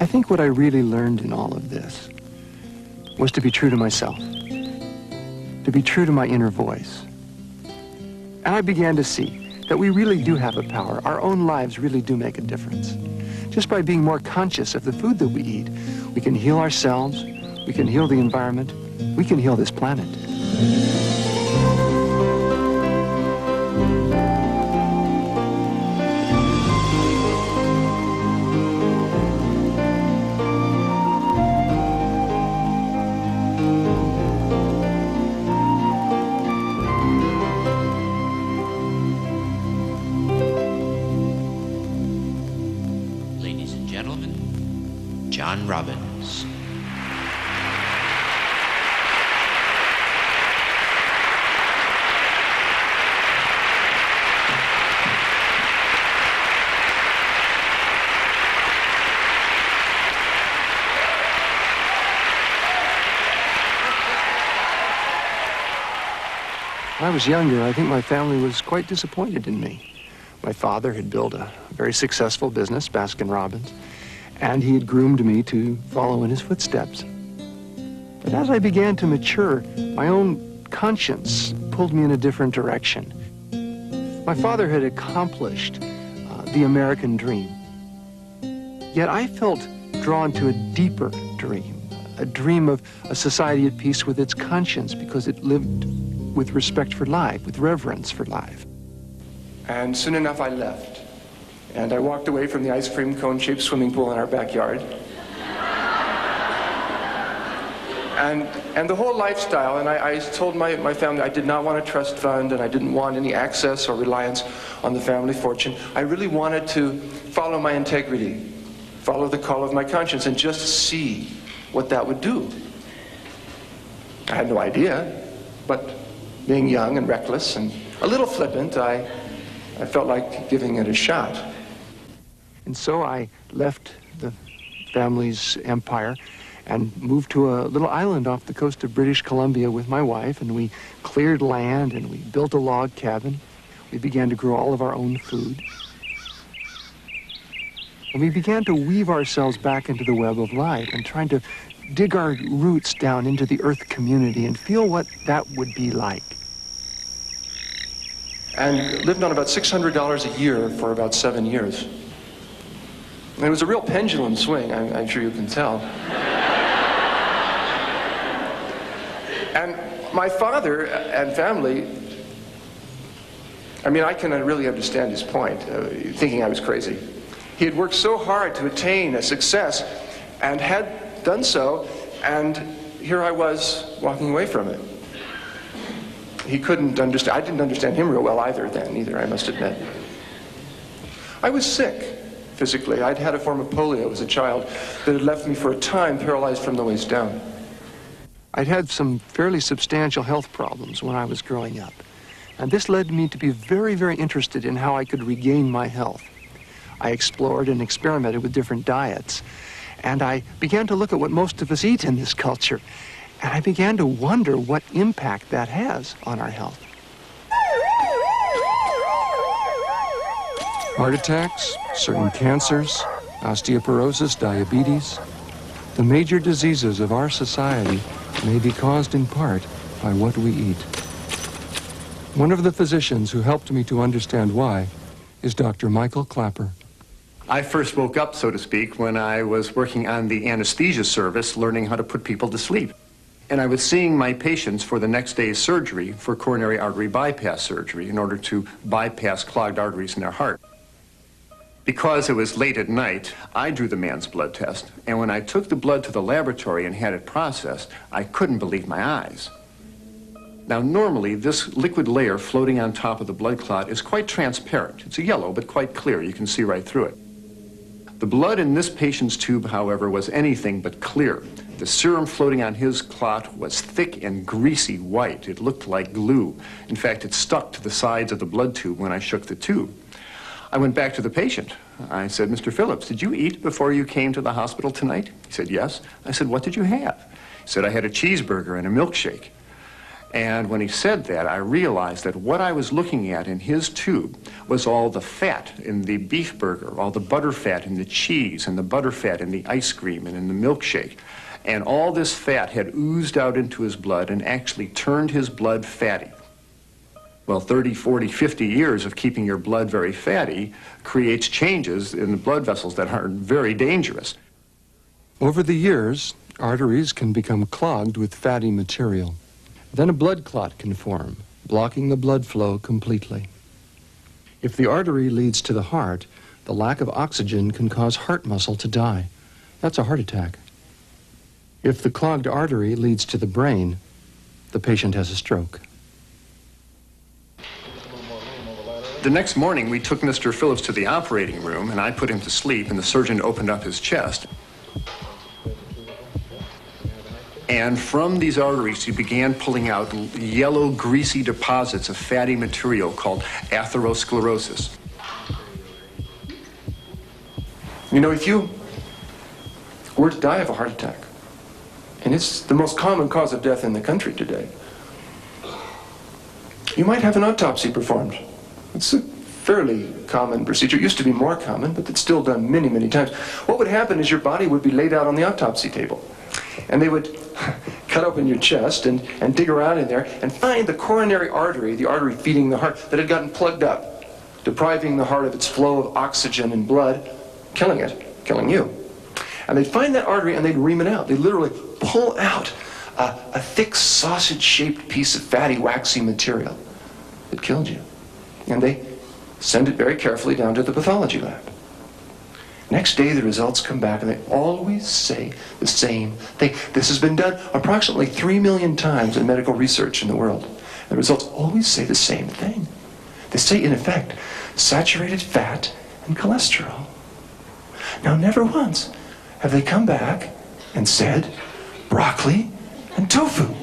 think what I really learned in all of this was to be true to myself, to be true to my inner voice. And I began to see that we really do have a power. Our own lives really do make a difference. Just by being more conscious of the food that we eat, we can heal ourselves, we can heal the environment, we can heal this planet. John Robbins. When I was younger, I think my family was quite disappointed in me. My father had built a very successful business, Baskin-Robbins, and he had groomed me to follow in his footsteps. But as I began to mature, my own conscience pulled me in a different direction. My father had accomplished the American dream. Yet I felt drawn to a deeper dream, a dream of a society at peace with its conscience, because it lived with respect for life, with reverence for life. And soon enough I left. And I walked away from the ice cream cone-shaped swimming pool in our backyard. And the whole lifestyle, and I told my family I did not want a trust fund, and I didn't want any access or reliance on the family fortune. I really wanted to follow my integrity, follow the call of my conscience, and just see what that would do. I had no idea, but being young and reckless and a little flippant, I felt like giving it a shot. And so I left the family's empire and moved to a little island off the coast of British Columbia with my wife, and we cleared land and we built a log cabin. We began to grow all of our own food. And we began to weave ourselves back into the web of life and trying to dig our roots down into the earth community and feel what that would be like. And lived on about $600 a year for about 7 years. And it was a real pendulum swing, I'm sure you can tell. And my father and family, I mean, I can really understand his point, thinking I was crazy. He had worked so hard to attain a success and had done so, and here I was walking away from it. He couldn't understand. I didn't understand him real well either, I must admit. I was sick. Physically, I'd had a form of polio as a child that had left me for a time paralyzed from the waist down. I'd had some fairly substantial health problems when I was growing up, and this led me to be very, very interested in how I could regain my health. I explored and experimented with different diets, and I began to look at what most of us eat in this culture, and I began to wonder what impact that has on our health. Heart attacks, certain cancers, osteoporosis, diabetes. The major diseases of our society may be caused in part by what we eat. One of the physicians who helped me to understand why is Dr. Michael Clapper. I first woke up, so to speak, when I was working on the anesthesia service, learning how to put people to sleep. And I was seeing my patients for the next day's surgery for coronary artery bypass surgery in order to bypass clogged arteries in their heart. Because it was late at night, I drew the man's blood test, and when I took the blood to the laboratory and had it processed, I couldn't believe my eyes. Now, normally, this liquid layer floating on top of the blood clot is quite transparent. It's a yellow, but quite clear. You can see right through it. The blood in this patient's tube, however, was anything but clear. The serum floating on his clot was thick and greasy white. It looked like glue. In fact, it stuck to the sides of the blood tube when I shook the tube. I went back to the patient. I said, Mr. Phillips, did you eat before you came to the hospital tonight? He said, yes. I said, what did you have? He said, I had a cheeseburger and a milkshake. And when he said that, I realized that what I was looking at in his tube was all the fat in the beef burger, all the butter fat in the cheese, and the butter fat in the ice cream and in the milkshake. And all this fat had oozed out into his blood and actually turned his blood fatty. Well, 30, 40, 50 years of keeping your blood very fatty creates changes in the blood vessels that are very dangerous. Over the years, arteries can become clogged with fatty material. Then a blood clot can form, blocking the blood flow completely. If the artery leads to the heart, the lack of oxygen can cause heart muscle to die. That's a heart attack. If the clogged artery leads to the brain, the patient has a stroke. The next morning, we took Mr. Phillips to the operating room, and I put him to sleep, and the surgeon opened up his chest. And from these arteries, he began pulling out yellow, greasy deposits of fatty material called atherosclerosis. You know, if you were to die of a heart attack, and it's the most common cause of death in the country today, you might have an autopsy performed. It's a fairly common procedure. It used to be more common, but it's still done many, many times. What would happen is your body would be laid out on the autopsy table, and they would cut open your chest and dig around in there and find the coronary artery, the artery feeding the heart, that had gotten plugged up, depriving the heart of its flow of oxygen and blood, killing it, killing you. And they'd find that artery and they'd ream it out. They'd literally pull out a thick sausage-shaped piece of fatty, waxy material that killed you. And they send it very carefully down to the pathology lab. Next day, the results come back, and they always say the same thing. This has been done approximately 3 million times in medical research in the world. The results always say the same thing. They say, in effect, saturated fat and cholesterol. Now, never once have they come back and said broccoli and tofu.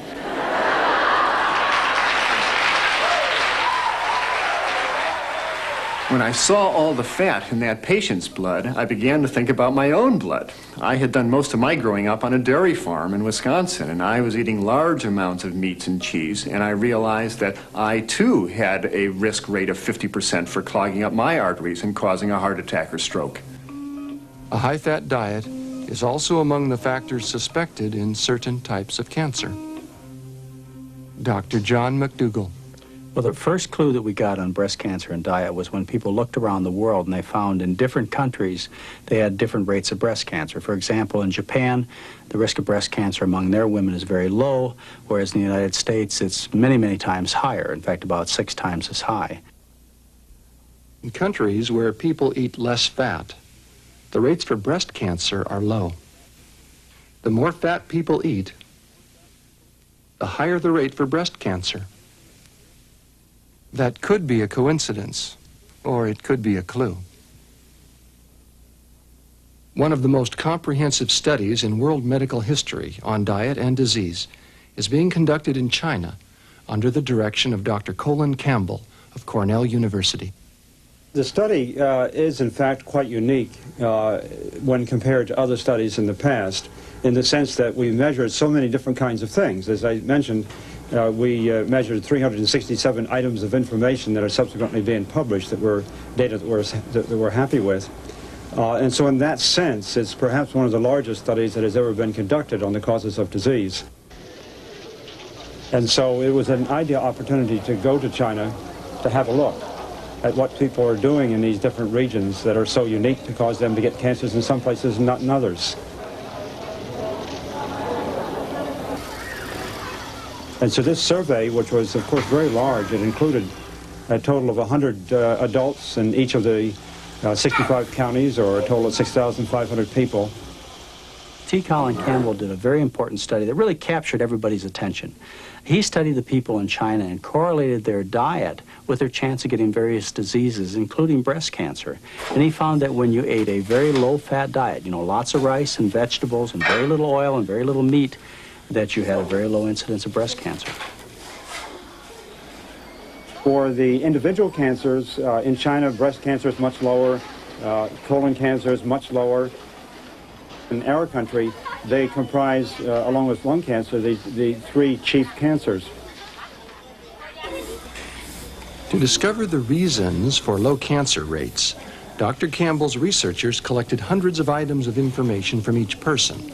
When I saw all the fat in that patient's blood, I began to think about my own blood. I had done most of my growing up on a dairy farm in Wisconsin, and I was eating large amounts of meats and cheese, and I realized that I, too, had a risk rate of 50% for clogging up my arteries and causing a heart attack or stroke. A high-fat diet is also among the factors suspected in certain types of cancer. Dr. John McDougall. Well, the first clue that we got on breast cancer and diet was when people looked around the world and they found in different countries they had different rates of breast cancer. For example, in Japan, the risk of breast cancer among their women is very low, whereas in the United States it's many, many times higher, in fact about 6 times as high. In countries where people eat less fat, the rates for breast cancer are low. The more fat people eat, the higher the rate for breast cancer. That could be a coincidence, or it could be a clue. One of the most comprehensive studies in world medical history on diet and disease is being conducted in China under the direction of Dr. Colin Campbell of Cornell University. The study is, in fact, quite unique when compared to other studies in the past, in the sense that we measured so many different kinds of things. As I mentioned, we measured 367 items of information that are subsequently being published that were data that we're happy with. And so in that sense, it's perhaps one of the largest studies that has ever been conducted on the causes of disease. And so it was an ideal opportunity to go to China to have a look at what people are doing in these different regions that are so unique to cause them to get cancers in some places and not in others. And so this survey, which was, of course, very large, it included a total of 100 adults in each of the 65 counties, or a total of 6,500 people. T. Colin Campbell did a very important study that really captured everybody's attention. He studied the people in China and correlated their diet with their chance of getting various diseases, including breast cancer. And he found that when you ate a very low-fat diet, you know, lots of rice and vegetables and very little oil and very little meat, that you had a very low incidence of breast cancer. For the individual cancers, in China, breast cancer is much lower, colon cancer is much lower. In our country, they comprise, along with lung cancer, the 3 chief cancers. To discover the reasons for low cancer rates, Dr. Campbell's researchers collected hundreds of items of information from each person.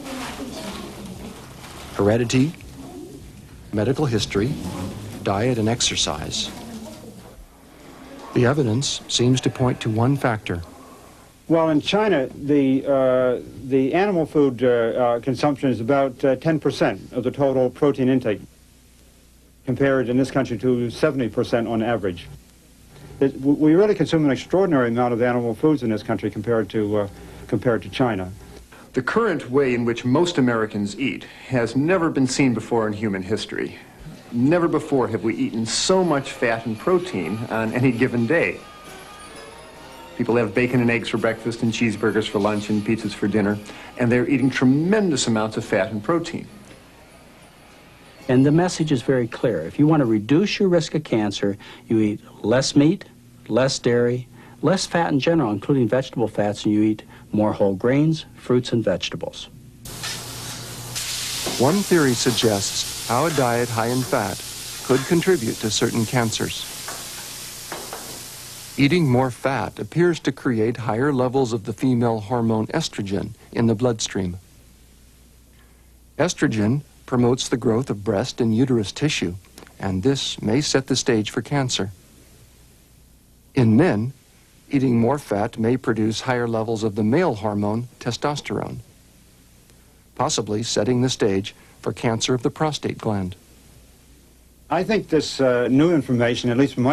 Heredity, medical history, diet and exercise. The evidence seems to point to one factor. Well, in China, the animal food consumption is about 10% of the total protein intake, compared in this country to 70% on average. We really consume an extraordinary amount of animal foods in this country compared to China. The current way in which most Americans eat has never been seen before in human history. Never before have we eaten so much fat and protein on any given day. People have bacon and eggs for breakfast and cheeseburgers for lunch and pizzas for dinner, and they're eating tremendous amounts of fat and protein. And the message is very clear. If you want to reduce your risk of cancer, you eat less meat, less dairy, less fat in general, including vegetable fats, and you eat more whole grains, fruits, and vegetables. One theory suggests how a diet high in fat could contribute to certain cancers. Eating more fat appears to create higher levels of the female hormone estrogen in the bloodstream. Estrogen promotes the growth of breast and uterus tissue, and this may set the stage for cancer. In men, eating more fat may produce higher levels of the male hormone testosterone, possibly setting the stage for cancer of the prostate gland. I think this new information, at least from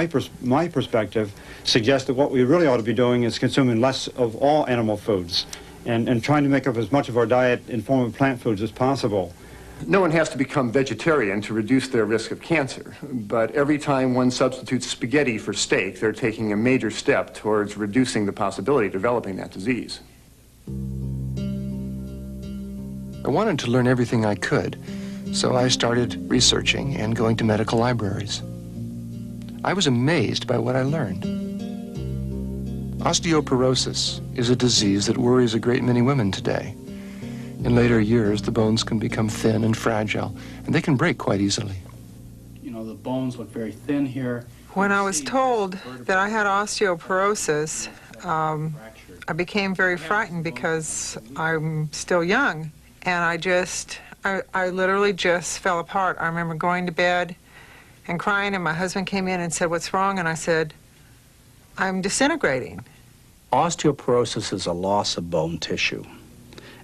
my perspective, suggests that what we really ought to be doing is consuming less of all animal foods and trying to make up as much of our diet in form of plant foods as possible. No one has to become vegetarian to reduce their risk of cancer, but every time one substitutes spaghetti for steak, they're taking a major step towards reducing the possibility of developing that disease. I wanted to learn everything I could, so I started researching and going to medical libraries. I was amazed by what I learned. Osteoporosis is a disease that worries a great many women today. In later years, the bones can become thin and fragile, and they can break quite easily. You know, the bones look very thin here. When I was told that I had osteoporosis, I became very frightened because I'm still young, and I literally just fell apart. I remember going to bed and crying, and my husband came in and said, "What's wrong?" And I said, "I'm disintegrating." Osteoporosis is a loss of bone tissue.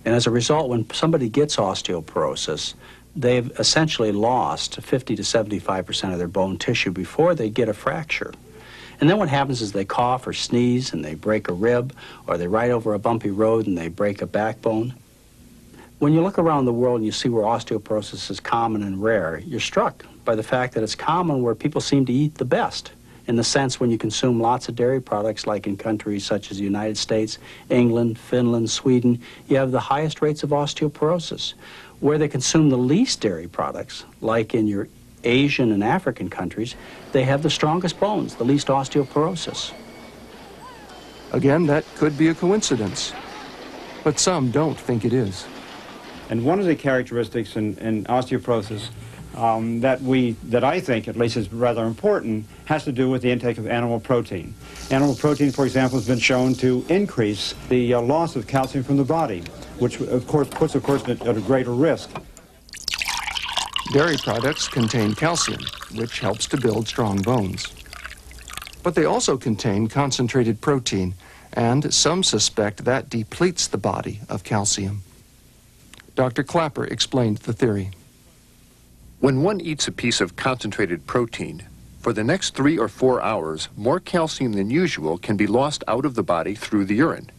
And as a result, when somebody gets osteoporosis, they've essentially lost 50 to 75% of their bone tissue before they get a fracture. And then what happens is they cough or sneeze and they break a rib, or they ride over a bumpy road and they break a backbone. When you look around the world and you see where osteoporosis is common and rare, you're struck by the fact that it's common where people seem to eat the best. In the sense when you consume lots of dairy products, like in countries such as the United States, England, Finland, Sweden, you have the highest rates of osteoporosis. Where they consume the least dairy products, like in your Asian and African countries, they have the strongest bones, the least osteoporosis. Again, that could be a coincidence, but some don't think it is. And one of the characteristics in osteoporosis that I think, at least, is rather important, has to do with the intake of animal protein. Animal protein, for example, has been shown to increase the loss of calcium from the body, which, of course, puts a person at a greater risk. Dairy products contain calcium, which helps to build strong bones. But they also contain concentrated protein, and some suspect that depletes the body of calcium. Dr. Clapper explained the theory. When one eats a piece of concentrated protein, for the next 3 or 4 hours, more calcium than usual can be lost out of the body through the urine.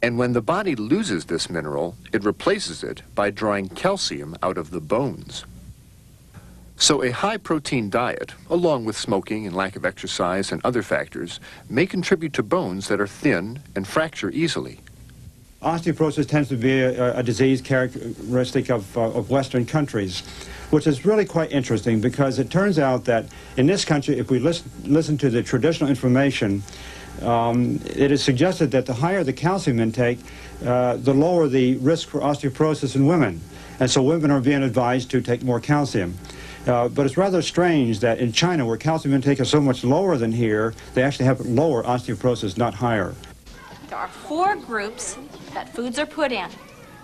And when the body loses this mineral, it replaces it by drawing calcium out of the bones. So a high-protein diet, along with smoking and lack of exercise and other factors, may contribute to bones that are thin and fracture easily. Osteoporosis tends to be a disease characteristic of Western countries, which is really quite interesting because it turns out that in this country, if we listen to the traditional information, it is suggested that the higher the calcium intake, the lower the risk for osteoporosis in women. And so women are being advised to take more calcium. But it's rather strange that in China, where calcium intake is so much lower than here, they actually have lower osteoporosis, not higher. There are 4 groups that foods are put in.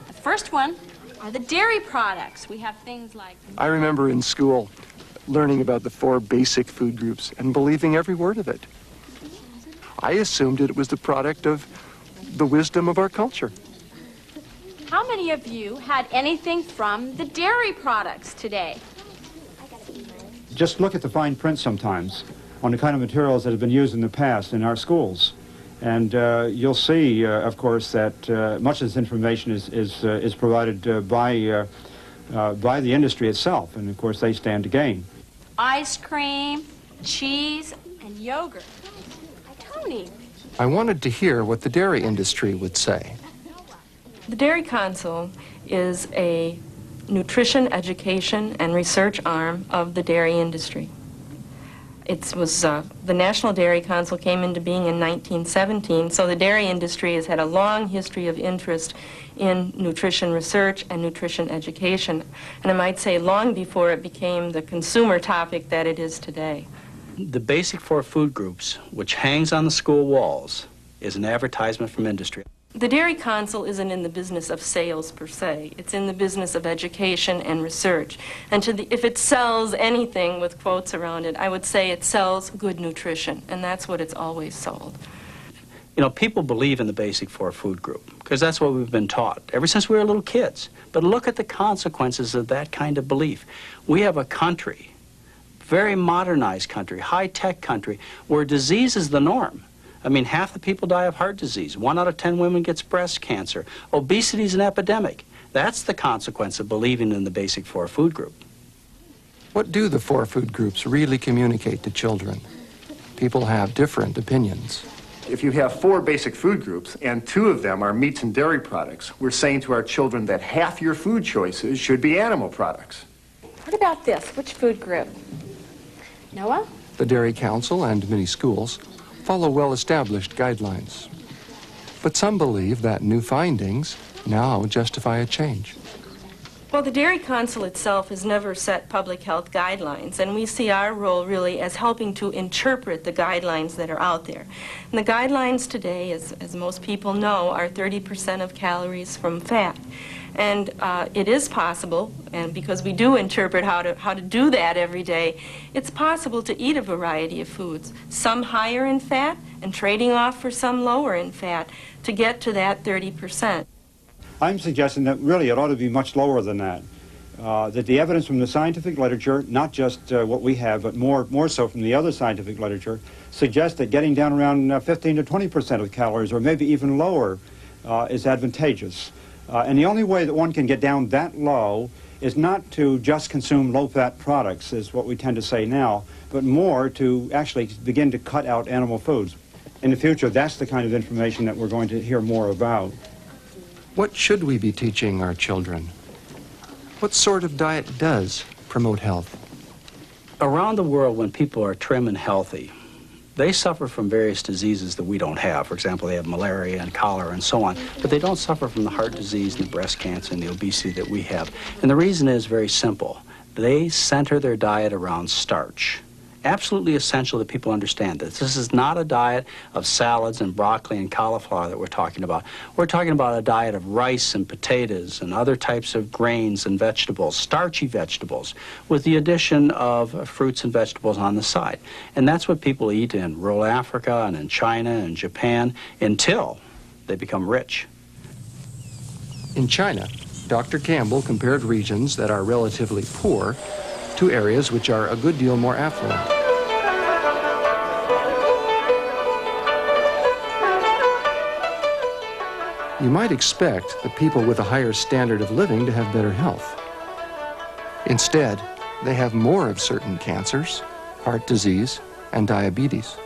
The first one are the dairy products. We have things like... I remember in school learning about the 4 basic food groups and believing every word of it. I assumed it was the product of the wisdom of our culture. How many of you had anything from the dairy products today? Just look at the fine print sometimes on the kind of materials that have been used in the past in our schools. And you'll see, of course, that much of this information is provided by the industry itself, and of course they stand to gain. Ice cream, cheese, and yogurt. Tony. I wanted to hear what the dairy industry would say. The Dairy Council is a nutrition, education, and research arm of the dairy industry. The National Dairy Council came into being in 1917, so the dairy industry has had a long history of interest in nutrition research and nutrition education, and I might say long before it became the consumer topic that it is today. The Basic 4 food groups, which hangs on the school walls, is an advertisement from industry. The Dairy Council isn't in the business of sales per se. It's in the business of education and research. And if it sells anything with quotes around it, I would say it sells good nutrition, and that's what it's always sold. You know, people believe in the Basic 4 food group because that's what we've been taught ever since we were little kids. But look at the consequences of that kind of belief. We have a country, very modernized country, high-tech country, where disease is the norm. I mean, half the people die of heart disease. 1 out of 10 women gets breast cancer. Obesity is an epidemic. That's the consequence of believing in the Basic 4 food group. What do the 4 food groups really communicate to children? People have different opinions. If you have 4 basic food groups and 2 of them are meats and dairy products, we're saying to our children that half your food choices should be animal products. What about this? Which food group? Noah? The Dairy Council and many schools follow well-established guidelines. But some believe that new findings now justify a change. Well, the Dairy Council itself has never set public health guidelines, and we see our role really as helping to interpret the guidelines that are out there. And the guidelines today, as most people know, are 30% of calories from fat. And it is possible, and because we do interpret how to do that every day, it's possible to eat a variety of foods, some higher in fat and trading off for some lower in fat to get to that 30%. I'm suggesting that really it ought to be much lower than that. That the evidence from the scientific literature, not just what we have, but more so from the other scientific literature, suggests that getting down around 15 to 20% of calories, or maybe even lower, is advantageous. And the only way that one can get down that low is not to just consume low-fat products, is what we tend to say now, but more to actually begin to cut out animal foods. In the future, that's the kind of information that we're going to hear more about. What should we be teaching our children? What sort of diet does promote health? Around the world, when people are trim and healthy, they suffer from various diseases that we don't have. For example, they have malaria and cholera and so on, but they don't suffer from the heart disease and the breast cancer and the obesity that we have. And the reason is very simple. They center their diet around starch. Absolutely essential that people understand this. This is not a diet of salads and broccoli and cauliflower that we're talking about. We're talking about a diet of rice and potatoes and other types of grains and vegetables, starchy vegetables, with the addition of fruits and vegetables on the side. And that's what people eat in rural Africa and in China and Japan until they become rich. In China, Dr. Campbell compared regions that are relatively poor to areas which are a good deal more affluent. You might expect the people with a higher standard of living to have better health. Instead, they have more of certain cancers, heart disease, and diabetes.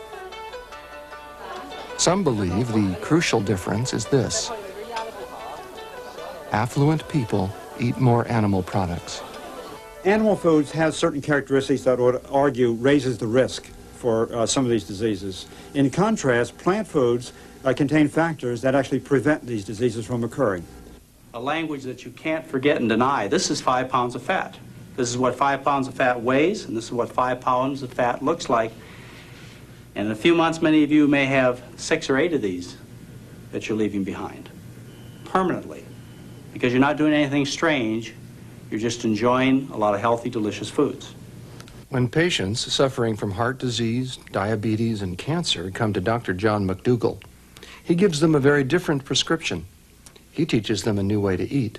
Some believe the crucial difference is this: affluent people eat more animal products. Animal foods have certain characteristics that would argue raises the risk for some of these diseases. In contrast, plant foods contain factors that actually prevent these diseases from occurring. A language that you can't forget and deny. This is 5 pounds of fat. This is what 5 pounds of fat weighs, and this is what 5 pounds of fat looks like. And in a few months, many of you may have 6 or 8 of these that you're leaving behind permanently, because you're not doing anything strange. You're just enjoying a lot of healthy, delicious foods. When patients suffering from heart disease, diabetes, and cancer come to Dr. John McDougall, he gives them a very different prescription. He teaches them a new way to eat.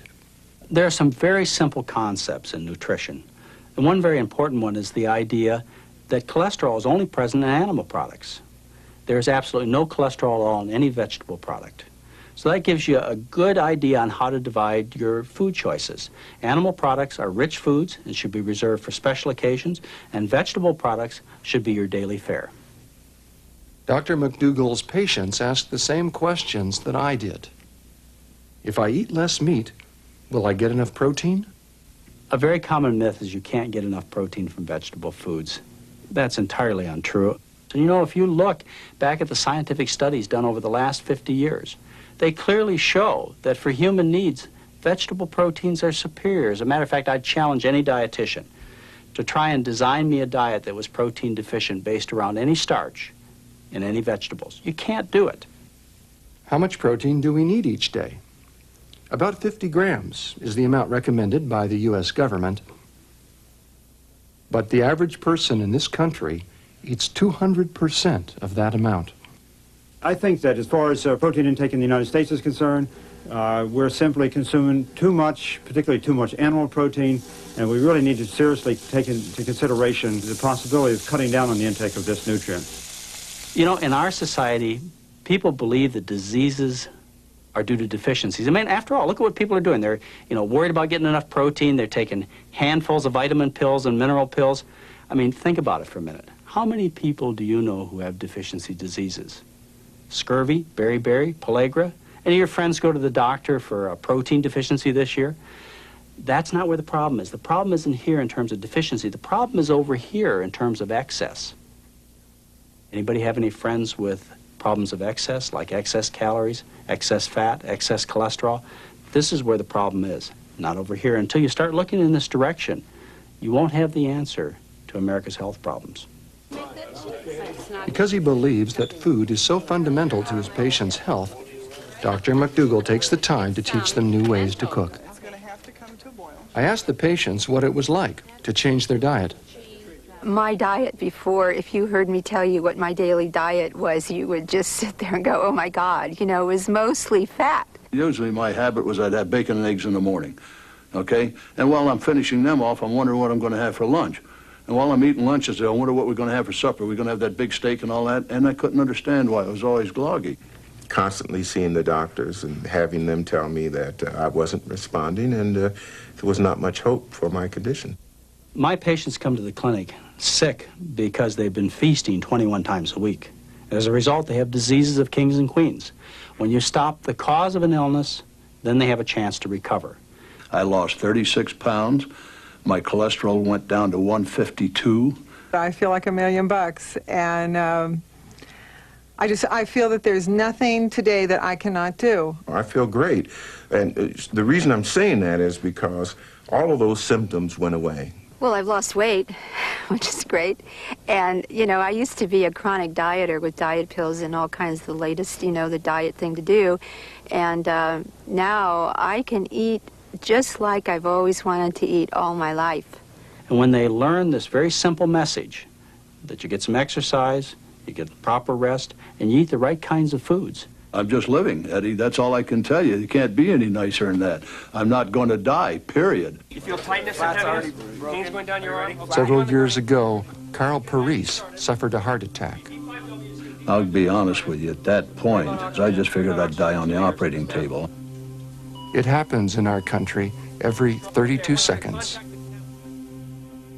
There are some very simple concepts in nutrition. And one very important one is the idea that cholesterol is only present in animal products. There's absolutely no cholesterol at all in any vegetable product. So that gives you a good idea on how to divide your food choices. Animal products are rich foods and should be reserved for special occasions, and vegetable products should be your daily fare. Dr. McDougall's patients ask the same questions that I did. If I eat less meat, will I get enough protein? A very common myth is you can't get enough protein from vegetable foods. That's entirely untrue. And you know, if you look back at the scientific studies done over the last 50 years, they clearly show that for human needs, vegetable proteins are superior. As a matter of fact, I'd challenge any dietitian to try and design me a diet that was protein deficient based around any starch in any vegetables. You can't do it. How much protein do we need each day? About 50 grams is the amount recommended by the U.S. government. But the average person in this country eats 200% of that amount. I think that as far as protein intake in the United States is concerned, we're simply consuming too much, particularly too much animal protein, and we really need to seriously take into consideration the possibility of cutting down on the intake of this nutrient. You know, in our society, people believe that diseases are due to deficiencies. I mean, after all, look at what people are doing. They're, worried about getting enough protein. They're taking handfuls of vitamin pills and mineral pills. I mean, think about it for a minute. How many people do you know who have deficiency diseases? Scurvy, beriberi, pellagra? Any of your friends go to the doctor for a protein deficiency this year? That's not where the problem is. The problem isn't here in terms of deficiency. The problem is over here in terms of excess. Anybody have any friends with problems of excess, like excess calories, excess fat, excess cholesterol? This is where the problem is, not over here. Until you start looking in this direction, you won't have the answer to America's health problems. Because he believes that food is so fundamental to his patients' health, Dr. McDougall takes the time to teach them new ways to cook. I asked the patients what it was like to change their diet. My diet before, if you heard me tell you what my daily diet was, you would just sit there and go, oh my God, it was mostly fat. Usually my habit was I'd have bacon and eggs in the morning, okay? And while I'm finishing them off, I'm wondering what I'm going to have for lunch. And while I'm eating lunch, I say, I wonder what we're going to have for supper. We're going to have that big steak and all that, and I couldn't understand why. I was always groggy. Constantly seeing the doctors and having them tell me that I wasn't responding and there was not much hope for my condition. My patients come to the clinic sick because they've been feasting 21 times a week. As a result, they have diseases of kings and queens. When you stop the cause of an illness, then they have a chance to recover. I lost 36 pounds. My cholesterol went down to 152. I feel like $1 million, and I feel that there's nothing today that I cannot do. I feel great. And the reason I'm saying that is because all of those symptoms went away. Well, I've lost weight, which is great. And, I used to be a chronic dieter with diet pills and all kinds of the latest, the diet thing to do. And now I can eat just like I've always wanted to eat all my life. And when they learn this very simple message, that you get some exercise, you get proper rest, and you eat the right kinds of foods. I'm just living, Eddie. That's all I can tell you. You can't be any nicer than that. I'm not going to die, period. You feel tightness and heaviness? Pains going down your arm? Several years ago, Carl Parise suffered a heart attack. I'll be honest with you, at that point, I just figured I'd die on the operating table. It happens in our country every 32 seconds.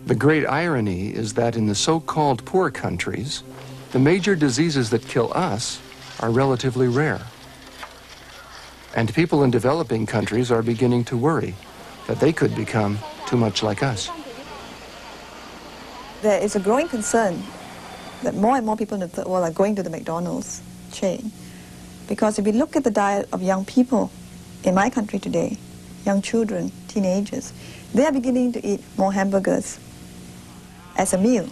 The great irony is that in the so-called poor countries, the major diseases that kill us are relatively rare. And people in developing countries are beginning to worry that they could become too much like us. There is a growing concern that more and more people in the third world are going to the McDonald's chain. Because if we look at the diet of young people in my country today, young children, teenagers, They are beginning to eat more hamburgers as a meal,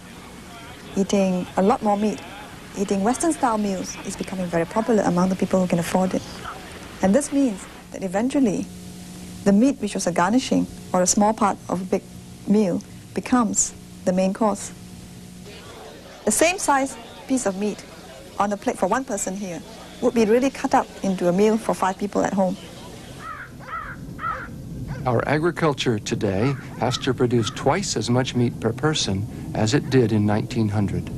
eating a lot more meat. Eating Western-style meals is becoming very popular among the people who can afford it. And this means that eventually the meat, which was a garnishing or a small part of a big meal, becomes the main course. The same size piece of meat on a plate for one person here would be really cut up into a meal for 5 people at home. Our agriculture today has to produce twice as much meat per person as it did in 1900.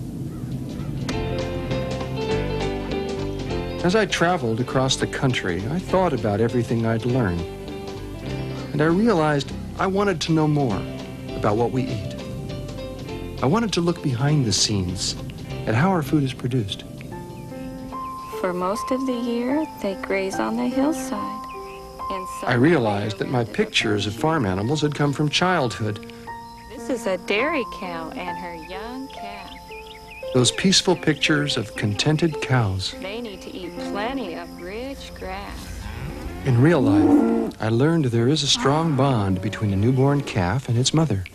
As I traveled across the country, I thought about everything I'd learned. And I realized I wanted to know more about what we eat. I wanted to look behind the scenes at how our food is produced. For most of the year, they graze on the hillside. I realized that my pictures of farm animals had come from childhood. This is a dairy cow and her young calf. Those peaceful pictures of contented cows. They need to eat plenty of rich grass. In real life, I learned there is a strong bond between a newborn calf and its mother.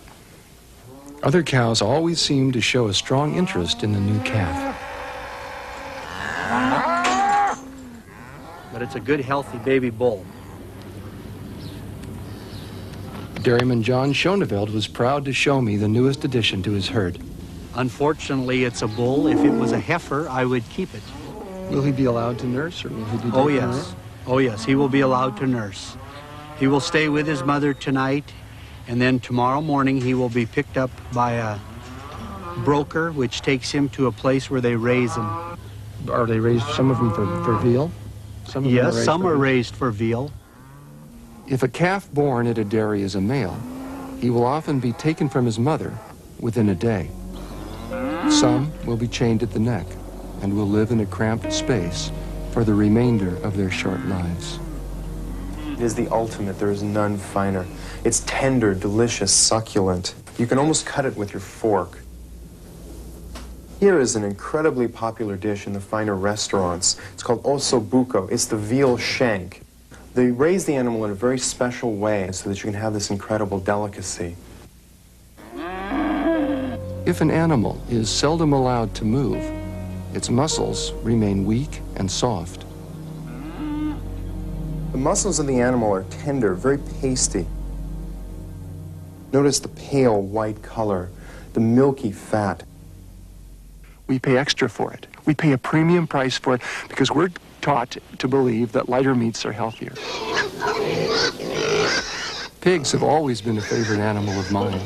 Other cows always seem to show a strong interest in the new calf. But it's a good, healthy baby bull. Dairyman John Schoneveld was proud to show me the newest addition to his herd. Unfortunately, it's a bull. If it was a heifer, I would keep it. Will he be allowed to nurse, or will he be taken Oh, away? yes. Oh, yes, he will be allowed to nurse. He will stay with his mother tonight, and then tomorrow morning he will be picked up by a broker, which takes him to a place where they raise him. Are they raised, some of them for veal? Some of them Yes, raised some for are veal? raised for veal. If a calf born at a dairy is a male, he will often be taken from his mother within a day. Some will be chained at the neck and will live in a cramped space for the remainder of their short lives. It is the ultimate. There is none finer. It's tender, delicious, succulent. You can almost cut it with your fork. Here is an incredibly popular dish in the finer restaurants. It's called ossobuco. It's the veal shank. They raise the animal in a very special way so that you can have this incredible delicacy. If an animal is seldom allowed to move, its muscles remain weak and soft. The muscles of the animal are tender, very pasty. Notice the pale white color, the milky fat. We pay extra for it. We pay a premium price for it because we're taught to believe that lighter meats are healthier. Pigs have always been a favorite animal of mine.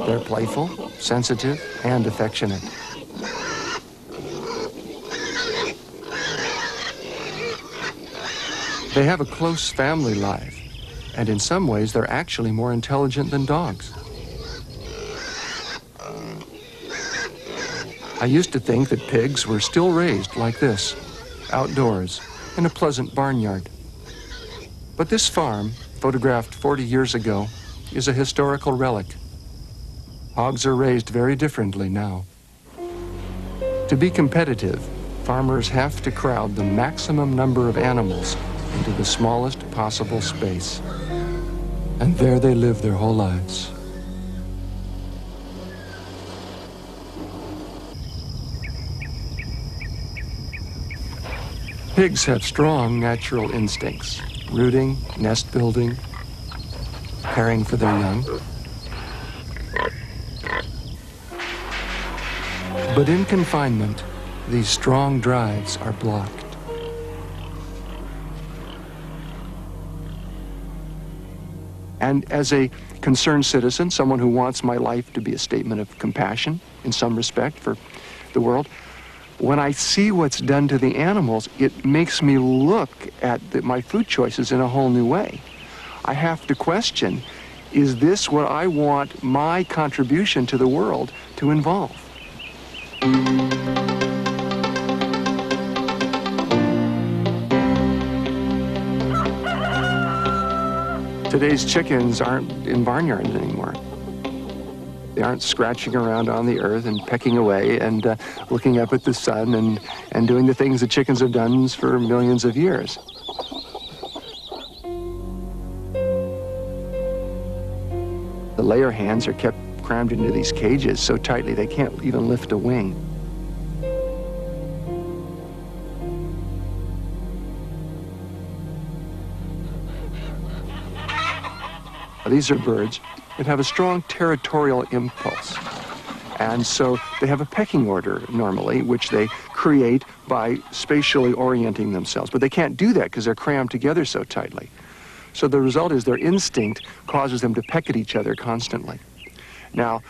They're playful, sensitive, and affectionate. They have a close family life, and in some ways they're actually more intelligent than dogs. I used to think that pigs were still raised like this, outdoors, in a pleasant barnyard. But this farm, photographed 40 years ago, is a historical relic. Hogs are raised very differently now. To be competitive, farmers have to crowd the maximum number of animals into the smallest possible space. And there they live their whole lives. Pigs have strong natural instincts, rooting, nest building, caring for their young. But in confinement, these strong drives are blocked. And as a concerned citizen, someone who wants my life to be a statement of compassion in some respect for the world, when I see what's done to the animals, it makes me look at my food choices in a whole new way. I have to question, is this what I want my contribution to the world to involve? Today's chickens aren't in barnyards anymore. They aren't scratching around on the earth and pecking away and looking up at the sun and doing the things that chickens have done for millions of years. layer hens are kept crammed into these cages so tightly they can't even lift a wing. These are birds that have a strong territorial impulse. And so they have a pecking order normally, which they create by spatially orienting themselves. But they can't do that because they're crammed together so tightly. So the result is their instinct causes them to peck at each other constantly. Now,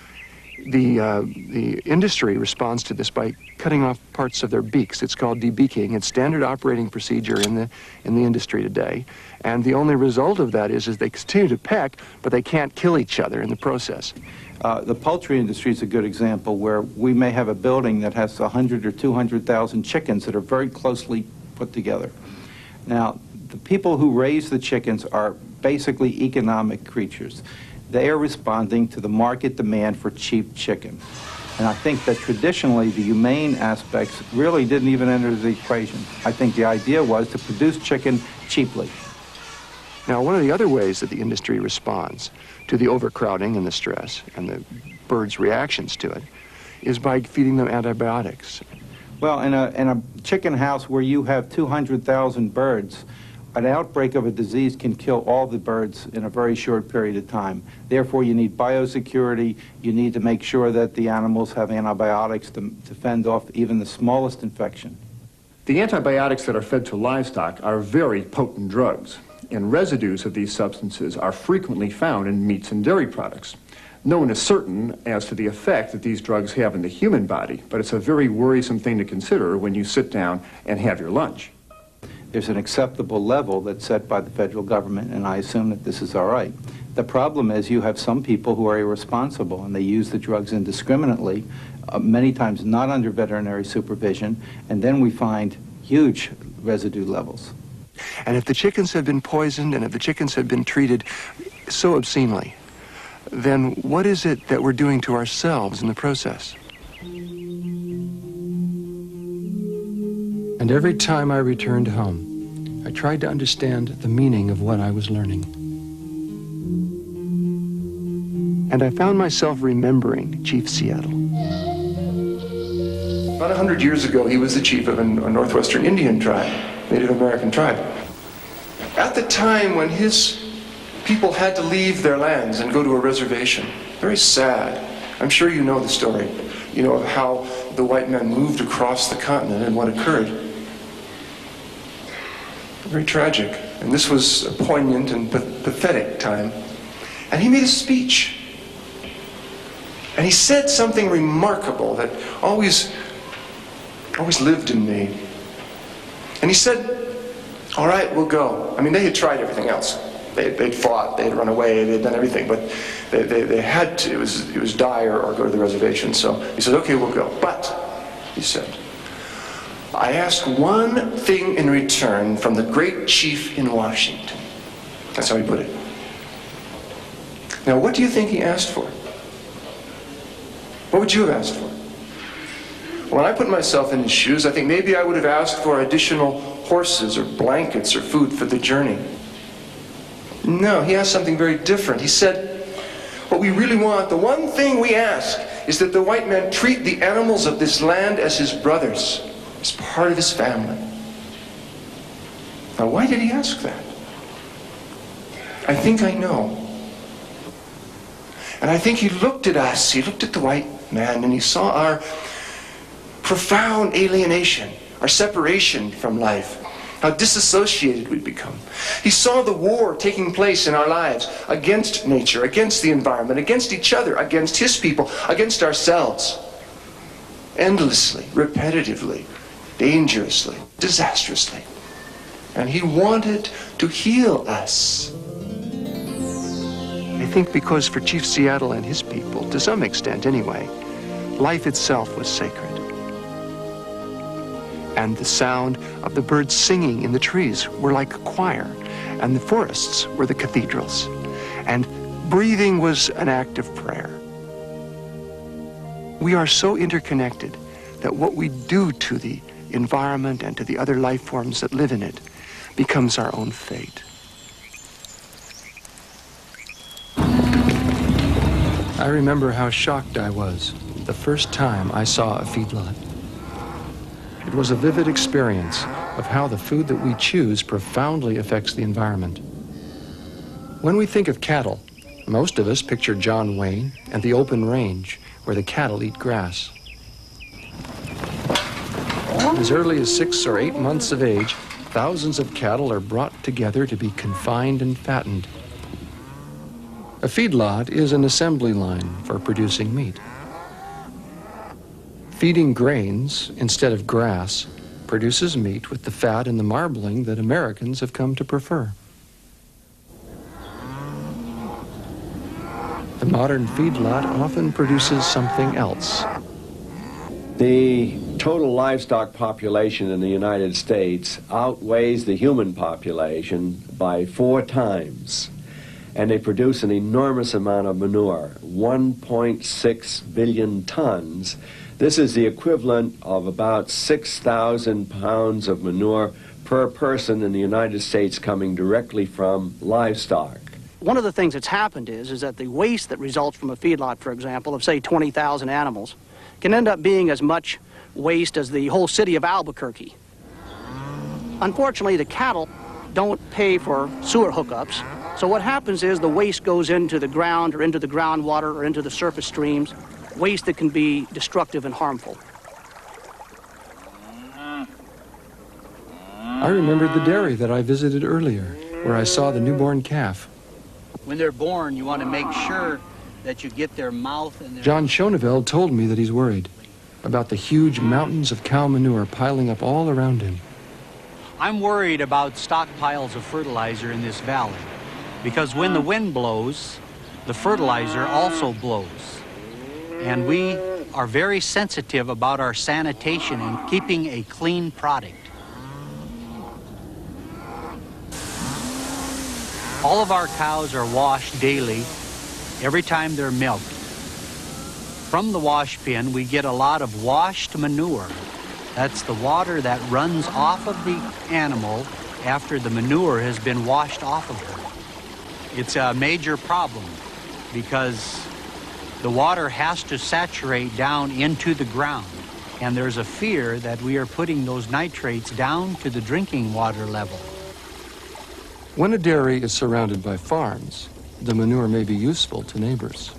the industry responds to this by cutting off parts of their beaks. It's called debeaking. It's standard operating procedure in the industry today. And the only result of that is they continue to peck, but they can't kill each other in the process. The poultry industry is a good example where we may have a building that has 100 or 200,000 chickens that are very closely put together. Now, the people who raise the chickens are basically economic creatures. They are responding to the market demand for cheap chicken. And I think that traditionally the humane aspects really didn't even enter the equation. I think the idea was to produce chicken cheaply. Now, one of the other ways that the industry responds to the overcrowding and the stress and the birds' reactions to it is by feeding them antibiotics. Well, in a chicken house where you have 200,000 birds, an outbreak of a disease can kill all the birds in a very short period of time. Therefore, you need biosecurity. You need to make sure that the animals have antibiotics to fend off even the smallest infection. The antibiotics that are fed to livestock are very potent drugs, and residues of these substances are frequently found in meats and dairy products. No one is certain as to the effect that these drugs have in the human body, but it's a very worrisome thing to consider when you sit down and have your lunch. There's an acceptable level that's set by the federal government, and I assume that this is all right. The problem is you have some people who are irresponsible, and they use the drugs indiscriminately, many times not under veterinary supervision, and then we find huge residue levels. And if the chickens have been poisoned and if the chickens have been treated so obscenely, then what is it that we're doing to ourselves in the process? And every time I returned home, I tried to understand the meaning of what I was learning. And I found myself remembering Chief Seattle. About 100 years ago, he was the chief of a northwestern Indian tribe, Native American tribe. At the time when his people had to leave their lands and go to a reservation, very sad. I'm sure you know the story, you know, of how the white men moved across the continent and what occurred. Very tragic. And this was a poignant and pathetic time. And he made a speech. And he said something remarkable that always lived in me. And he said, all right, we'll go. I mean, they had tried everything else. They'd fought, they'd run away, they'd done everything, but they had to, it was die or go to the reservation. So he said, okay, we'll go. But, he said, I ask one thing in return from the great chief in Washington. That's how he put it. Now, what do you think he asked for? What would you have asked for? When I put myself in his shoes, I think maybe I would have asked for additional horses or blankets or food for the journey. No, he asked something very different. He said, what we really want, the one thing we ask, is that the white men treat the animals of this land as his brothers, as part of his family. Now, why did he ask that? I think I know. And I think he looked at us, he looked at the white man, and he saw our profound alienation, our separation from life, how disassociated we'd become. He saw the war taking place in our lives against nature, against the environment, against each other, against his people, against ourselves. Endlessly, repetitively, dangerously, disastrously. And he wanted to heal us. I think because for Chief Seattle and his people, to some extent anyway, life itself was sacred. And the sound of the birds singing in the trees were like a choir, and the forests were the cathedrals, and breathing was an act of prayer. We are so interconnected that what we do to the environment and to the other life forms that live in it becomes our own fate. I remember how shocked I was the first time I saw a feedlot. It was a vivid experience of how the food that we choose profoundly affects the environment. When we think of cattle, most of us picture John Wayne and the open range where the cattle eat grass. As early as 6 or 8 months of age, thousands of cattle are brought together to be confined and fattened. A feedlot is an assembly line for producing meat. Feeding grains instead of grass produces meat with the fat and the marbling that Americans have come to prefer. The modern feedlot often produces something else. The total livestock population in the United States outweighs the human population by 4 times, and they produce an enormous amount of manure, 1.6 billion tons. This is the equivalent of about 6,000 pounds of manure per person in the United States coming directly from livestock. One of the things that's happened is that the waste that results from a feedlot, for example, of say 20,000 animals, can end up being as much waste as the whole city of Albuquerque. Unfortunately, the cattle don't pay for sewer hookups, so what happens is the waste goes into the ground or into the groundwater or into the surface streams, waste that can be destructive and harmful. I remembered the dairy that I visited earlier, where I saw the newborn calf. When they're born, you want to make sure that you get their mouth and their... John Schoneveld told me that he's worried about the huge mountains of cow manure piling up all around him. I'm worried about stockpiles of fertilizer in this valley, because when the wind blows, the fertilizer also blows. And we are very sensitive about our sanitation and keeping a clean product. All of our cows are washed daily, every time they're milked. From the wash bin, we get a lot of washed manure. That's the water that runs off of the animal after the manure has been washed off of her. It's a major problem because the water has to saturate down into the ground, and there's a fear that we are putting those nitrates down to the drinking water level. When a dairy is surrounded by farms, the manure may be useful to neighbors.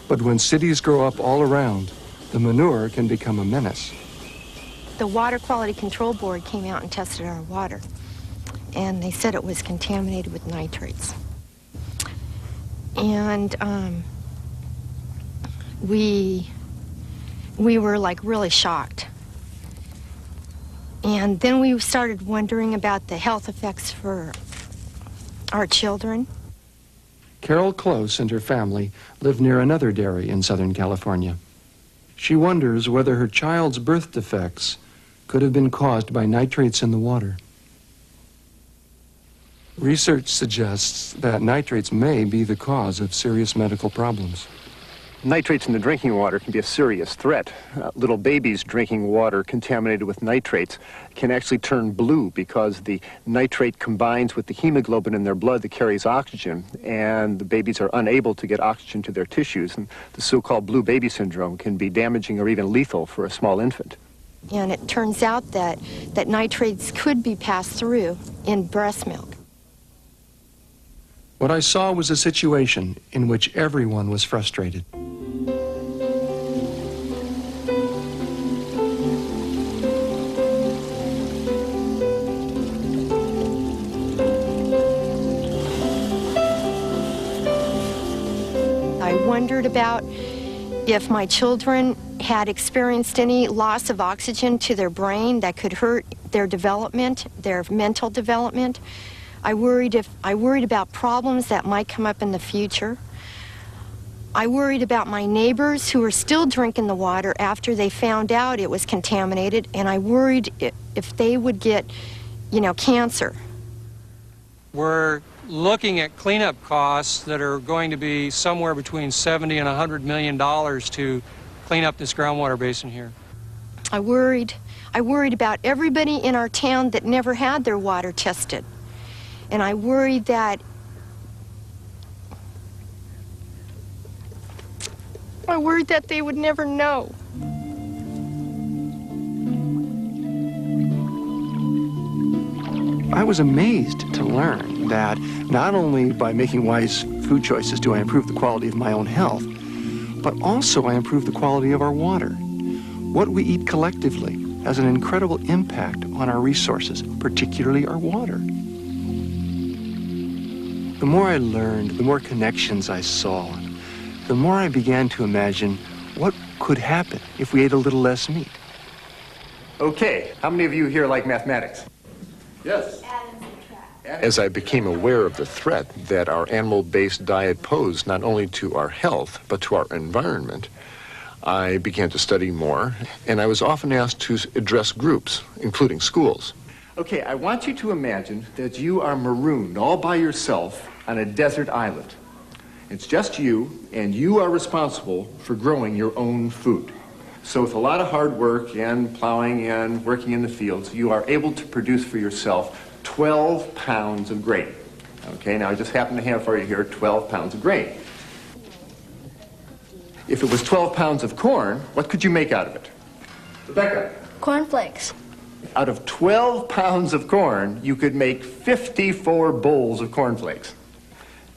But when cities grow up all around, the manure can become a menace. The Water Quality Control Board came out and tested our water, and they said it was contaminated with nitrates. And we were like really shocked. And then we started wondering about the health effects for our children. Carol Close and her family live near another dairy in Southern California. She wonders whether her child's birth defects could have been caused by nitrates in the water. Research suggests that nitrates may be the cause of serious medical problems. Nitrates in the drinking water can be a serious threat. Little babies drinking water contaminated with nitrates can actually turn blue because the nitrate combines with the hemoglobin in their blood that carries oxygen, and the babies are unable to get oxygen to their tissues. And the so-called blue baby syndrome can be damaging or even lethal for a small infant. And it turns out that nitrates could be passed through in breast milk. What I saw was a situation in which everyone was frustrated. I wondered about if my children had experienced any loss of oxygen to their brain that could hurt their development, their mental development. I worried about problems that might come up in the future. I worried about my neighbors who were still drinking the water after they found out it was contaminated, and I worried if they would get, cancer. We're looking at cleanup costs that are going to be somewhere between $70 and $100 million to clean up this groundwater basin here. I worried about everybody in our town that never had their water tested. And I worried that I worried that they would never know. I was amazed to learn that not only by making wise food choices do I improve the quality of my own health, but also I improve the quality of our water. What we eat collectively has an incredible impact on our resources, particularly our water. The more I learned, the more connections I saw, the more I began to imagine what could happen if we ate a little less meat. Okay, how many of you here like mathematics? Yes. As I became aware of the threat that our animal-based diet posed not only to our health, but to our environment, I began to study more, and I was often asked to address groups, including schools. Okay, I want you to imagine that you are marooned all by yourself on a desert island. It's just you, and you are responsible for growing your own food. So with a lot of hard work and plowing and working in the fields, you are able to produce for yourself 12 pounds of grain. Okay, now I just happen to have for you here 12 pounds of grain. If it was 12 pounds of corn, what could you make out of it? Rebecca? Cornflakes. Out of 12 pounds of corn, you could make 54 bowls of cornflakes.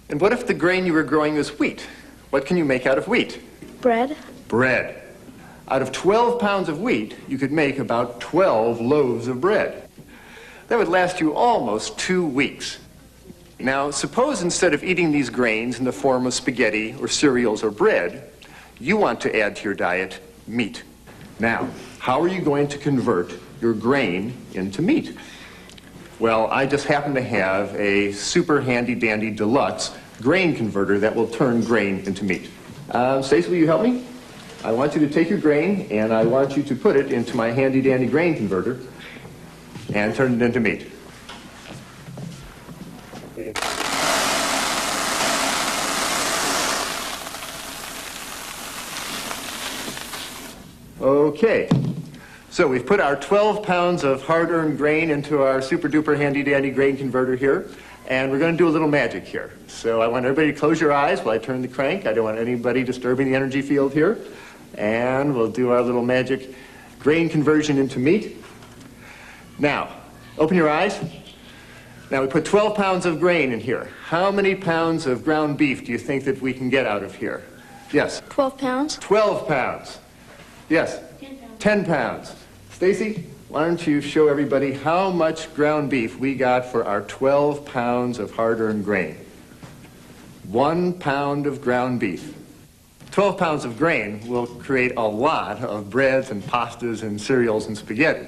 And what if the grain you were growing was wheat? What can you make out of wheat? Bread. Bread. Out of 12 pounds of wheat, you could make about 12 loaves of bread. That would last you almost 2 weeks. Now, suppose instead of eating these grains in the form of spaghetti or cereals or bread, you want to add to your diet meat. Now, how are you going to convert your grain into meat? Well, I just happen to have a super handy-dandy deluxe grain converter that will turn grain into meat. Stacey, will you help me? I want you to take your grain and I want you to put it into my handy-dandy grain converter and turn it into meat. Okay, so we've put our 12 pounds of hard-earned grain into our super-duper handy-dandy grain converter here, and we're going to do a little magic here. So I want everybody to close your eyes while I turn the crank. I don't want anybody disturbing the energy field here. And we'll do our little magic grain conversion into meat. Now, open your eyes. Now we put 12 pounds of grain in here. How many pounds of ground beef do you think that we can get out of here? Yes? 12 pounds. 12 pounds. Yes? 10 pounds. Stacey, why don't you show everybody how much ground beef we got for our 12 pounds of hard-earned grain? 1 pound of ground beef. 12 pounds of grain will create a lot of breads and pastas and cereals and spaghetti.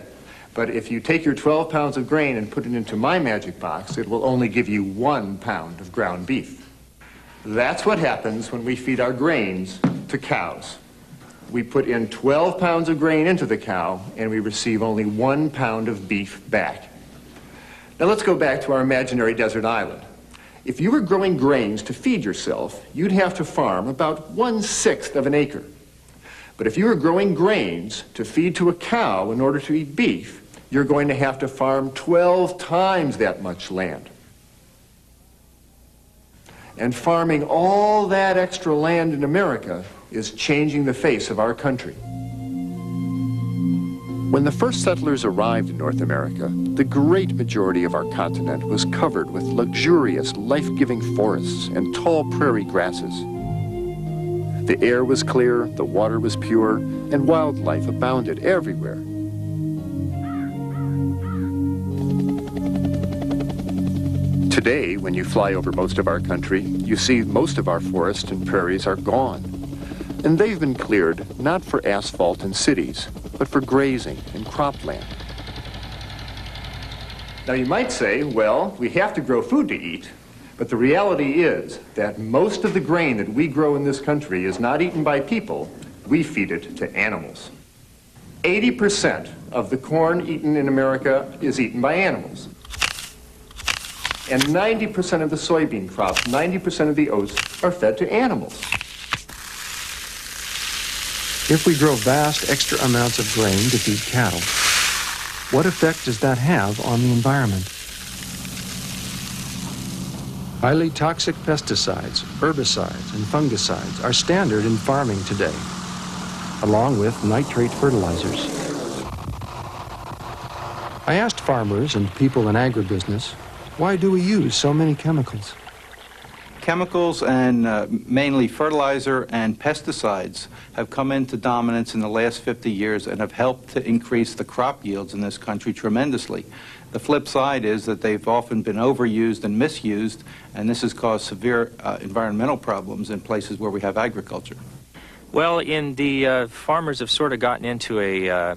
But if you take your 12 pounds of grain and put it into my magic box, it will only give you 1 pound of ground beef. That's what happens when we feed our grains to cows. We put in 12 pounds of grain into the cow, and we receive only 1 pound of beef back. Now let's go back to our imaginary desert island. If you were growing grains to feed yourself, you'd have to farm about 1/6 of an acre. But if you were growing grains to feed to a cow in order to eat beef, you're going to have to farm 12 times that much land. And farming all that extra land in America is changing the face of our country. When the first settlers arrived in North America, the great majority of our continent was covered with luxurious, life-giving forests and tall prairie grasses. The air was clear, the water was pure, and wildlife abounded everywhere. Today, when you fly over most of our country, you see most of our forests and prairies are gone. And they've been cleared not for asphalt and cities, but for grazing and cropland. Now you might say, well, we have to grow food to eat, but the reality is that most of the grain that we grow in this country is not eaten by people, we feed it to animals. 80% of the corn eaten in America is eaten by animals. And 90% of the soybean crops, 90% of the oats are fed to animals. If we grow vast extra amounts of grain to feed cattle, what effect does that have on the environment? Highly toxic pesticides, herbicides, and fungicides are standard in farming today, along with nitrate fertilizers. I asked farmers and people in agribusiness, why do we use so many chemicals? Chemicals and mainly fertilizer and pesticides have come into dominance in the last 50 years and have helped to increase the crop yields in this country tremendously. The flip side is that they've often been overused and misused, and this has caused severe environmental problems in places where we have agriculture. Well, farmers have sort of gotten into a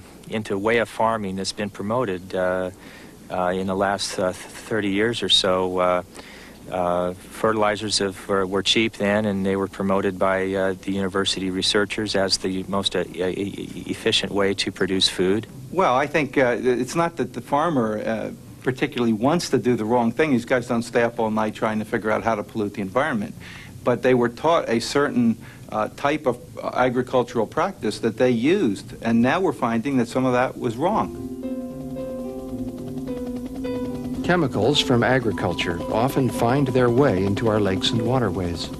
way of farming that's been promoted in the last 30 years or so. Fertilizers were cheap then, and they were promoted by the university researchers as the most efficient way to produce food. Well, I think it's not that the farmer particularly wants to do the wrong thing. These guys don't stay up all night trying to figure out how to pollute the environment. But they were taught a certain type of agricultural practice that they used, and now we're finding that some of that was wrong. Chemicals from agriculture often find their way into our lakes and waterways.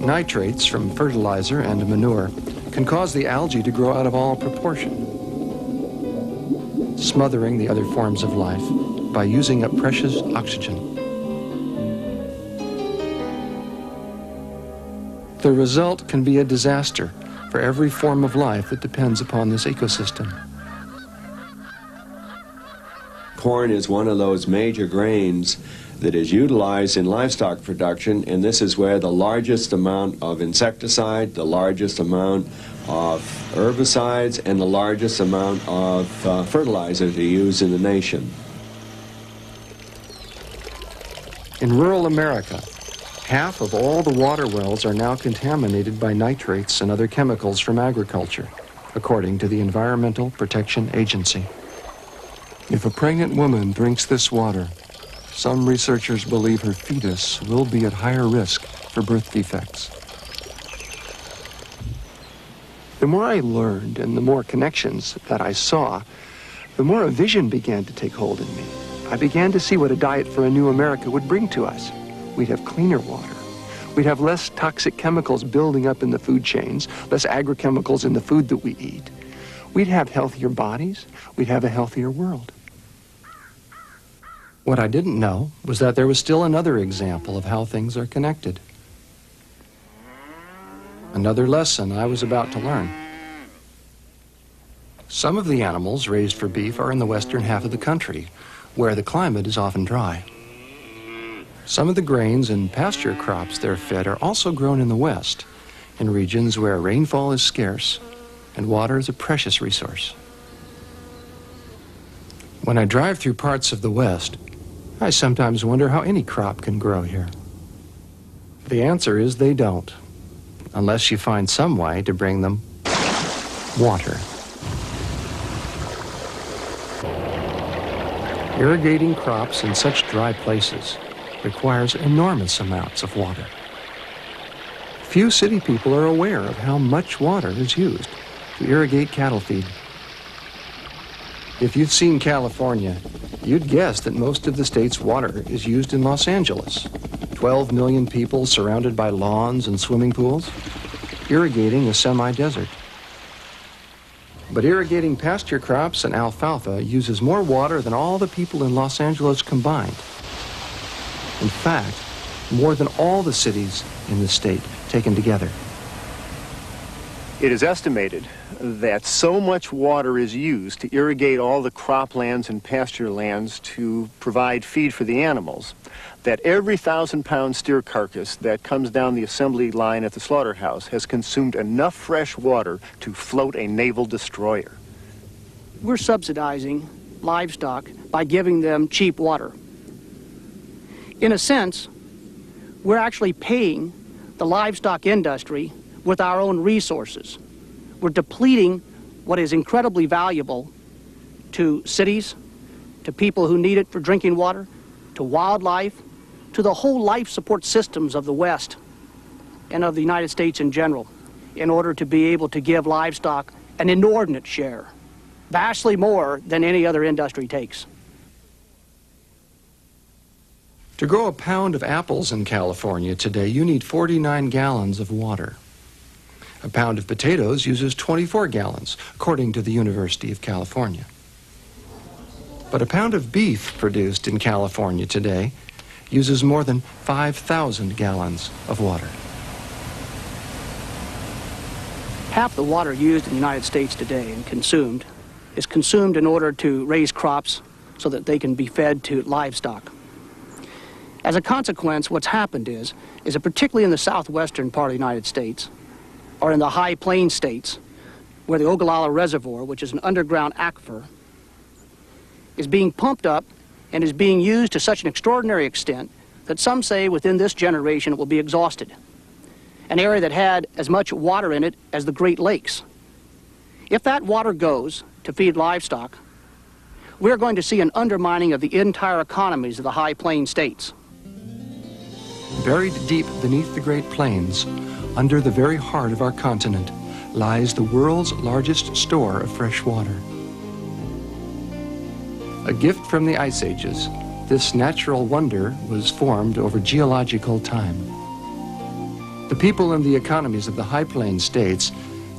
Nitrates from fertilizer and manure can cause the algae to grow out of all proportion, smothering the other forms of life by using up precious oxygen. The result can be a disaster for every form of life that depends upon this ecosystem. Corn is one of those major grains that is utilized in livestock production, and this is where the largest amount of insecticide, the largest amount of herbicides, and the largest amount of fertilizers are used in the nation. In rural America, half of all the water wells are now contaminated by nitrates and other chemicals from agriculture, according to the Environmental Protection Agency. If a pregnant woman drinks this water, some researchers believe her fetus will be at higher risk for birth defects. The more I learned and the more connections that I saw, the more a vision began to take hold in me. I began to see what a diet for a new America would bring to us. We'd have cleaner water. We'd have less toxic chemicals building up in the food chains, less agrochemicals in the food that we eat. We'd have healthier bodies. We'd have a healthier world. What I didn't know was that there was still another example of how things are connected. Another lesson I was about to learn. Some of the animals raised for beef are in the western half of the country, where the climate is often dry. Some of the grains and pasture crops they're fed are also grown in the west, in regions where rainfall is scarce and water is a precious resource. When I drive through parts of the west, I sometimes wonder how any crop can grow here. The answer is they don't, unless you find some way to bring them water. Irrigating crops in such dry places requires enormous amounts of water. Few city people are aware of how much water is used to irrigate cattle feed. If you'd seen California, you'd guess that most of the state's water is used in Los Angeles. 12 million people surrounded by lawns and swimming pools, irrigating a semi-desert. But irrigating pasture crops and alfalfa uses more water than all the people in Los Angeles combined. In fact, more than all the cities in the state taken together. It is estimated that so much water is used to irrigate all the croplands and pasture lands to provide feed for the animals that every 1,000-pound steer carcass that comes down the assembly line at the slaughterhouse has consumed enough fresh water to float a naval destroyer. We're subsidizing livestock by giving them cheap water. In a sense, we're actually paying the livestock industry with our own resources. We're depleting what is incredibly valuable to cities, to people who need it for drinking water, to wildlife, to the whole life support systems of the West and of the United States in general, in order to be able to give livestock an inordinate share, vastly more than any other industry takes. To grow a pound of apples in California today, you need 49 gallons of water. A pound of potatoes uses 24 gallons, according to the University of California. But a pound of beef produced in California today uses more than 5,000 gallons of water. Half the water used in the United States today and consumed is consumed in order to raise crops so that they can be fed to livestock. As a consequence, what's happened is that particularly in the southwestern part of the United States, or in the high plains states, where the Ogallala Reservoir, which is an underground aquifer, is being pumped up and is being used to such an extraordinary extent that some say within this generation it will be exhausted. An area that had as much water in it as the Great Lakes. If that water goes to feed livestock, we're going to see an undermining of the entire economies of the high plain states. Buried deep beneath the Great Plains, under the very heart of our continent, lies the world's largest store of fresh water. A gift from the Ice Ages, this natural wonder was formed over geological time. The people and the economies of the High Plains states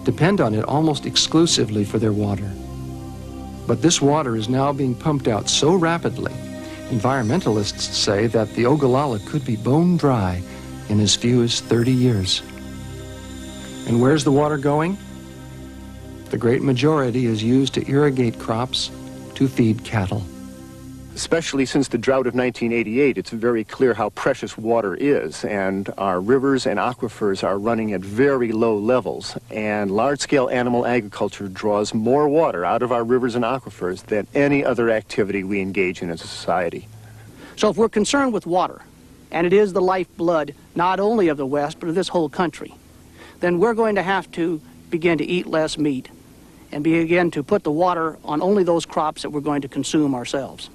depend on it almost exclusively for their water. But this water is now being pumped out so rapidly, environmentalists say that the Ogallala could be bone dry in as few as 30 years. And where's the water going? The great majority is used to irrigate crops, to feed cattle. Especially since the drought of 1988, it's very clear how precious water is, and our rivers and aquifers are running at very low levels, and large-scale animal agriculture draws more water out of our rivers and aquifers than any other activity we engage in as a society. So if we're concerned with water, and it is the lifeblood not only of the West, but of this whole country, then we're going to have to begin to eat less meat and begin to put the water on only those crops that we're going to consume ourselves.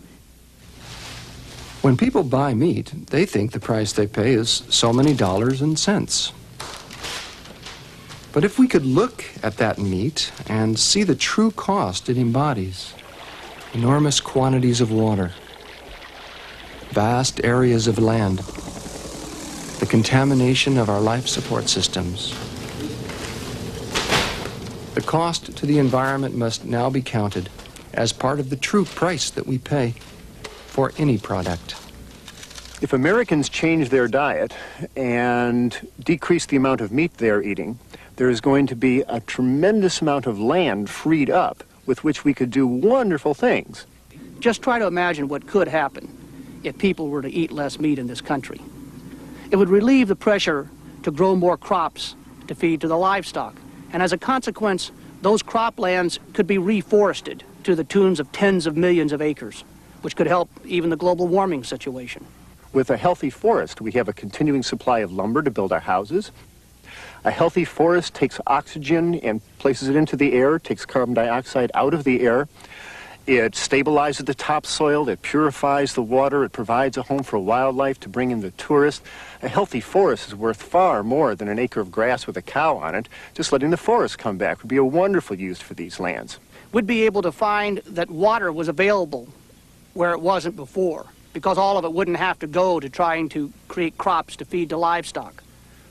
When people buy meat, they think the price they pay is so many dollars and cents. But if we could look at that meat and see the true cost it embodies, enormous quantities of water, vast areas of land, the contamination of our life support systems, the cost to the environment must now be counted as part of the true price that we pay for any product. If Americans change their diet and decrease the amount of meat they're eating, there is going to be a tremendous amount of land freed up with which we could do wonderful things. Just try to imagine what could happen if people were to eat less meat in this country. It would relieve the pressure to grow more crops to feed to the livestock. And as a consequence, those croplands could be reforested to the tunes of tens of millions of acres, which could help even the global warming situation. With a healthy forest, we have a continuing supply of lumber to build our houses. A healthy forest takes oxygen and places it into the air, takes carbon dioxide out of the air. It stabilizes the topsoil, it purifies the water, it provides a home for wildlife to bring in the tourists. A healthy forest is worth far more than an acre of grass with a cow on it. Just letting the forest come back would be a wonderful use for these lands. We'd be able to find that water was available where it wasn't before, because all of it wouldn't have to go to trying to create crops to feed the livestock.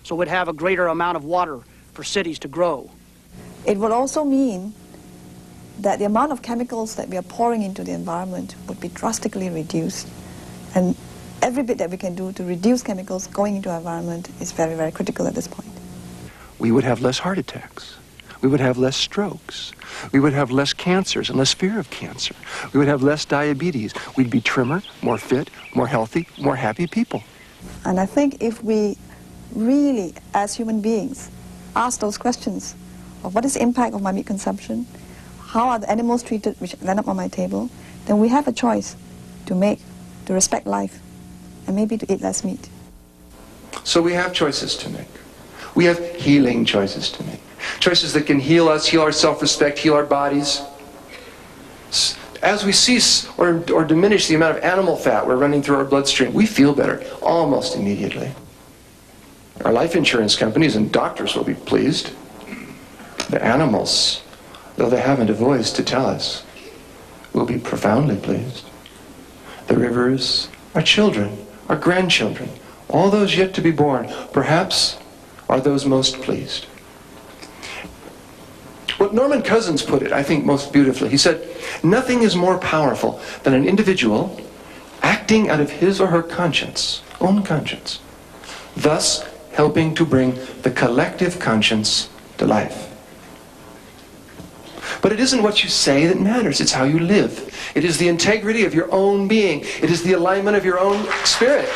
So we'd have a greater amount of water for cities to grow. It would also mean that the amount of chemicals that we are pouring into the environment would be drastically reduced. And every bit that we can do to reduce chemicals going into our environment is very, very critical at this point. We would have less heart attacks. We would have less strokes. We would have less cancers and less fear of cancer. We would have less diabetes. We'd be trimmer, more fit, more healthy, more happy people. And I think if we really, as human beings, ask those questions of what is the impact of my meat consumption, how are the animals treated which end up on my table, then we have a choice to make, to respect life, and maybe to eat less meat. So we have choices to make. We have healing choices to make. Choices that can heal us, heal our self-respect, heal our bodies. As we cease or diminish the amount of animal fat we're running through our bloodstream, we feel better almost immediately. Our life insurance companies and doctors will be pleased. The animals, though they haven't a voice to tell us, will be profoundly pleased. The rivers, our children, our grandchildren, all those yet to be born, perhaps are those most pleased. What Norman Cousins put it, I think, most beautifully. He said, "Nothing is more powerful than an individual acting out of his or her conscience, own conscience, thus helping to bring the collective conscience to life." But it isn't what you say that matters, it's how you live. It is the integrity of your own being. It is the alignment of your own spirit.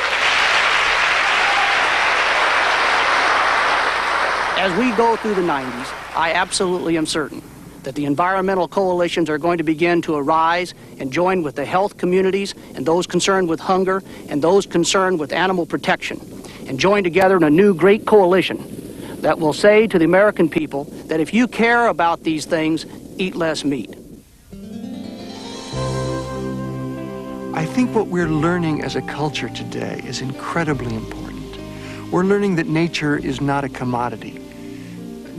As we go through the 90s, I absolutely am certain that the environmental coalitions are going to begin to arise and join with the health communities and those concerned with hunger and those concerned with animal protection, and join together in a new great coalition that will say to the American people that if you care about these things, eat less meat. I think what we're learning as a culture today is incredibly important. We're learning that nature is not a commodity.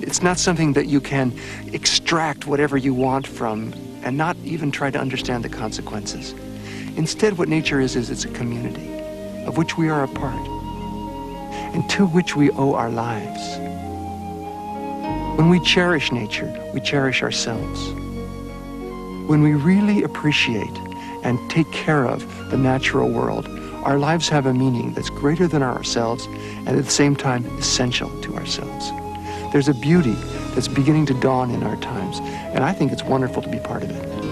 It's not something that you can extract whatever you want from and not even try to understand the consequences. Instead, what nature is it's a community of which we are a part and to which we owe our lives. When we cherish nature, we cherish ourselves. When we really appreciate and take care of the natural world, our lives have a meaning that's greater than ourselves and at the same time essential to ourselves. There's a beauty that's beginning to dawn in our times, and I think it's wonderful to be part of it.